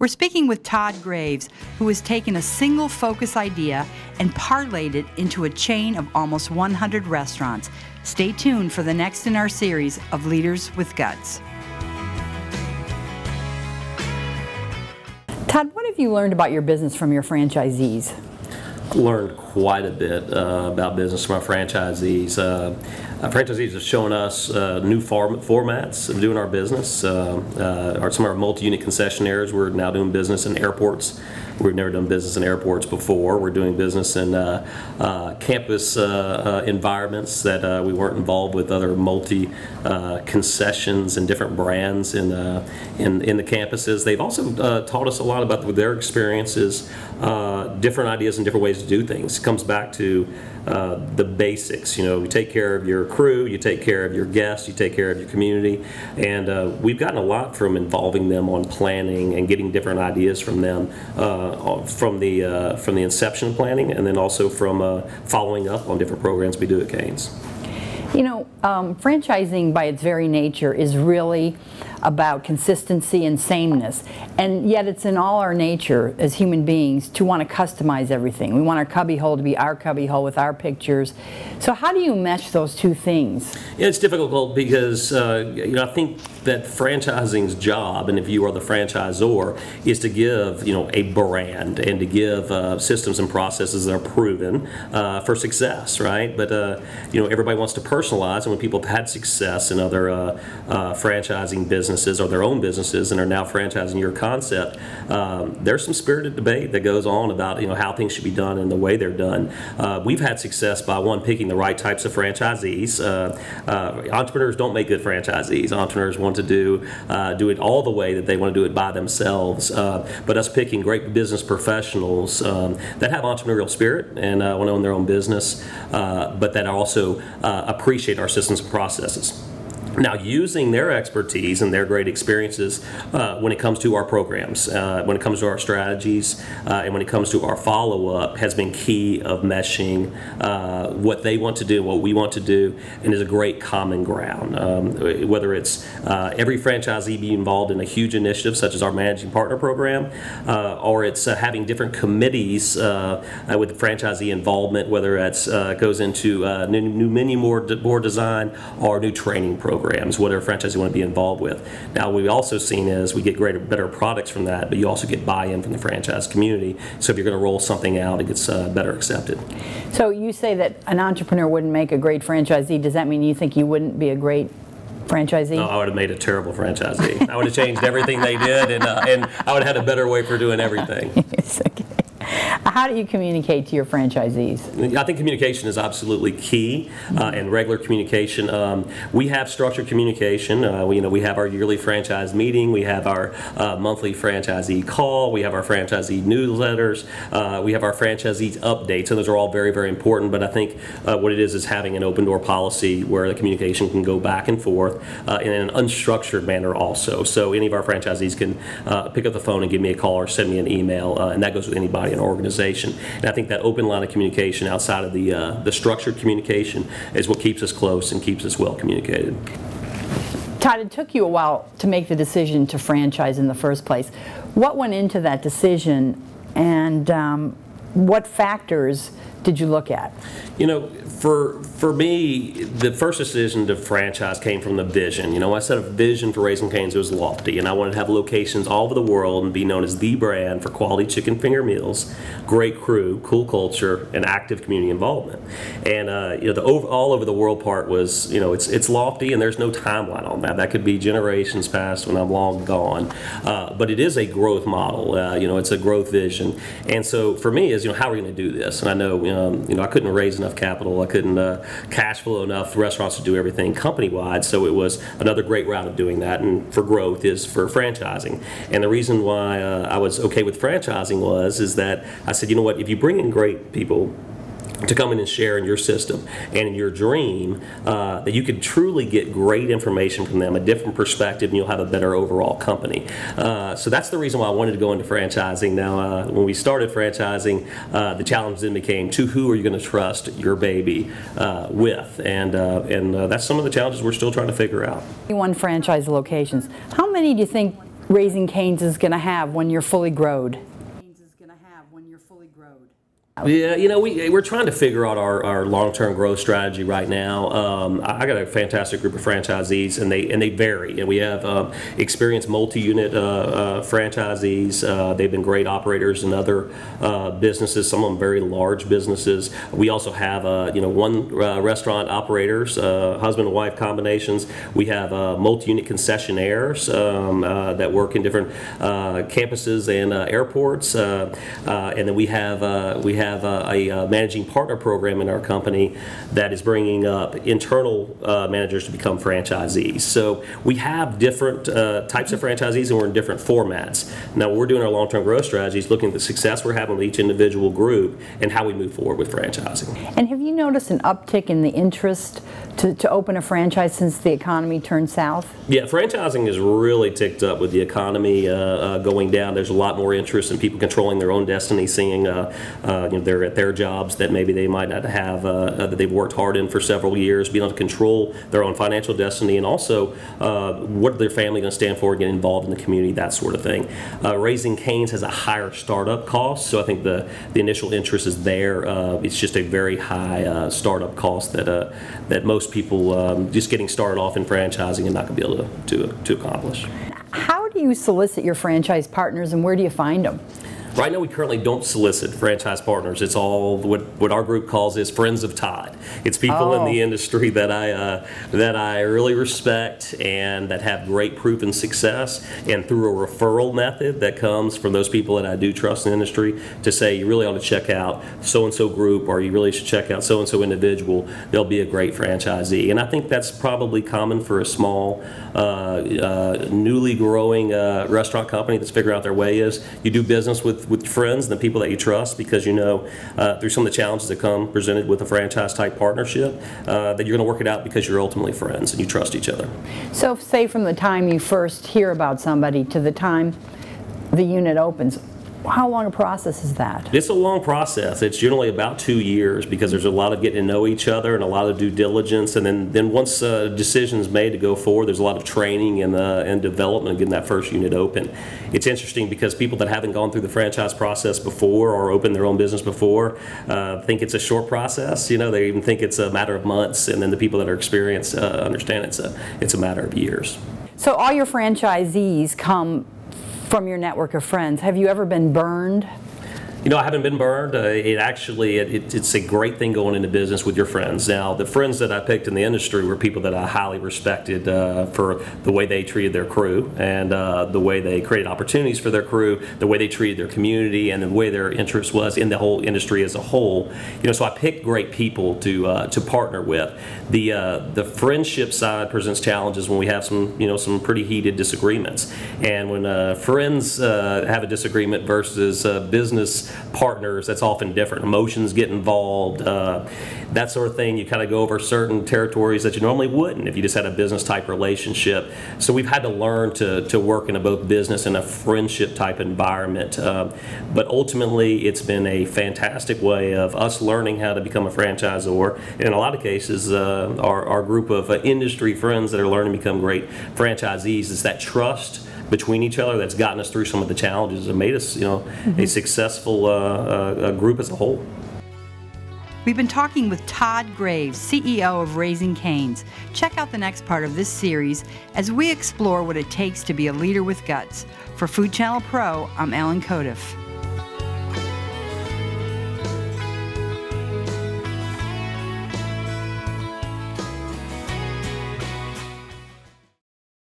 We're speaking with Todd Graves, who has taken a single focus idea and parlayed it into a chain of almost 100 restaurants. Stay tuned for the next in our series of Leaders with Guts. Todd, what have you learned about your business from your franchisees? Learned quite a bit about business from our franchisees. Franchisees have shown us new formats of doing our business. Some of our multi-unit concessionaires, we're now doing business in airports. We've never done business in airports before. We're doing business in campus environments that we weren't involved with other concessions and different brands in the campuses. They've also taught us a lot about their experiences, different ideas and different ways to do things. It comes back to the basics. You know, you take care of your crew, you take care of your guests, you take care of your community, and we've gotten a lot from involving them on planning and getting different ideas from them from the inception of planning, and then also from following up on different programs we do at Canes. You know, franchising by its very nature is really about consistency and sameness, and yet it's in all our nature as human beings to want to customize everything. We want our cubbyhole to be our cubbyhole with our pictures. So how do you mesh those two things? Yeah, it's difficult because you know, I think that franchising's job, and if you are the franchisor, is to give, you know, a brand and to give systems and processes that are proven for success, right? But you know, everybody wants to personalize, and when people have had success in other franchising businesses or their own businesses and are now franchising your concept, there's some spirited debate that goes on about, you know, how things should be done and the way they're done. We've had success by, one, picking the right types of franchisees. Entrepreneurs don't make good franchisees. Entrepreneurs want to do it all the way that they want to do it by themselves. But us picking great business professionals that have entrepreneurial spirit and want to own their own business, but that also appreciate our systems and processes. Now, using their expertise and their great experiences when it comes to our programs, when it comes to our strategies, and when it comes to our follow-up has been key of meshing what they want to do, what we want to do, and is a great common ground. Whether it's every franchisee being involved in a huge initiative such as our Managing Partner Program, or it's having different committees with the franchisee involvement, whether it goes into new menu board design or new training programs. Whatever franchisee want to be involved with. Now, what we've also seen is we get better products from that, but you also get buy-in from the franchise community. So if you're going to roll something out, it gets better accepted. So you say that an entrepreneur wouldn't make a great franchisee. Does that mean you think you wouldn't be a great franchisee? No, I would have made a terrible franchisee. I would have changed everything they did, and I would have had a better way for doing everything. Yes, okay. How do you communicate to your franchisees? I think communication is absolutely key, and regular communication. We have structured communication. We have our yearly franchise meeting. We have our monthly franchisee call. We have our franchisee newsletters. We have our franchisees updates, and those are all very, very important. But I think what it is having an open door policy where the communication can go back and forth in an unstructured manner also. So any of our franchisees can pick up the phone and give me a call or send me an email, and that goes with anybody in our organization. And I think that open line of communication outside of the structured communication is what keeps us close and keeps us well communicated. Todd, it took you a while to make the decision to franchise in the first place. What went into that decision, and what factors did you look at? You know, for me, the first decision to franchise came from the vision. You know, I set a vision for Raising Cane's. It was lofty, and I wanted to have locations all over the world and be known as the brand for quality chicken finger meals, great crew, cool culture, and active community involvement. And you know, the all over the world part was, you know, it's lofty, and there's no timeline on that. That could be generations past when I'm long gone. But it is a growth model. You know, it's a growth vision. And so for me, is, you know, how are we going to do this? And I know, you know, I couldn't raise enough capital. I couldn't cash flow enough restaurants to do everything company-wide, so it was another great route of doing that. And for growth is for franchising. And the reason why I was okay with franchising is that I said, you know what, if you bring in great people to come in and share in your system and in your dream, that you could truly get great information from them, a different perspective, and you'll have a better overall company. So that's the reason why I wanted to go into franchising. Now, when we started franchising, the challenge then became to who are you going to trust your baby with, and that's some of the challenges we're still trying to figure out. 21 franchise locations. How many do you think Raising Cane's is going to have when you're fully growed? Yeah, we're trying to figure out our long-term growth strategy right now. I got a fantastic group of franchisees, and they vary. And we have experienced multi-unit franchisees. They've been great operators in other businesses. Some of them very large businesses. We also have one restaurant operators, husband and wife combinations. We have multi-unit concessionaires that work in different campuses and airports, and then we have a managing partner program in our company that is bringing up internal managers to become franchisees. So we have different types of franchisees, and we're in different formats. Now, we're doing our long-term growth strategies, looking at the success we're having with each individual group and how we move forward with franchising. And have you noticed an uptick in the interest to open a franchise since the economy turned south? Yeah, franchising has really ticked up with the economy going down. There's a lot more interest in people controlling their own destiny, seeing they're at their jobs that maybe they might not have, that they've worked hard in for several years, being able to control their own financial destiny, and also what their family going to stand for, get involved in the community, that sort of thing. Raising Cane's has a higher startup cost, so I think the initial interest is there. It's just a very high startup cost that most people just getting started off in franchising and not going to be able to accomplish. How do you solicit your franchise partners, and where do you find them? Right now, we currently don't solicit franchise partners. It's all what our group calls is friends of Todd. It's people in the industry that I really respect and that have great proven success, and through a referral method that comes from those people that I do trust in the industry to say, you really ought to check out so-and-so group, or you really should check out so-and-so individual. They'll be a great franchisee. And I think that's probably common for a small, newly growing restaurant company that's figuring out their way is you do business with friends and the people that you trust, because through some of the challenges that come presented with a franchise type partnership, that you're going to work it out because you're ultimately friends and you trust each other. So say from the time you first hear about somebody to the time the unit opens, how long a process is that? It's a long process. It's generally about 2 years, because there's a lot of getting to know each other and a lot of due diligence, and then once a decision is made to go forward, there's a lot of training and development getting that first unit open. It's interesting because people that haven't gone through the franchise process before or opened their own business before think it's a short process. They even think it's a matter of months, and then the people that are experienced understand it's a matter of years. So all your franchisees come from your network of friends. Have you ever been burned? I haven't been burned. It's a great thing going into business with your friends. Now, the friends that I picked in the industry were people that I highly respected for the way they treated their crew, and the way they created opportunities for their crew, the way they treated their community, and the way their interest was in the whole industry as a whole. So I picked great people to partner with. The friendship side presents challenges when we have some pretty heated disagreements, and when friends have a disagreement versus business partners, that's often different. Emotions get involved, that sort of thing. You kind of go over certain territories that you normally wouldn't if you just had a business type relationship. So we've had to learn to work in both business and a friendship type environment. But ultimately, it's been a fantastic way of us learning how to become a franchisor. And in a lot of cases, our group of industry friends that are learning to become great franchisees, is that trust between each other that's gotten us through some of the challenges and made us, a successful group as a whole. We've been talking with Todd Graves, CEO of Raising Cane's. Check out the next part of this series as we explore what it takes to be a leader with guts. For Food Channel Pro, I'm Ellen Codiff.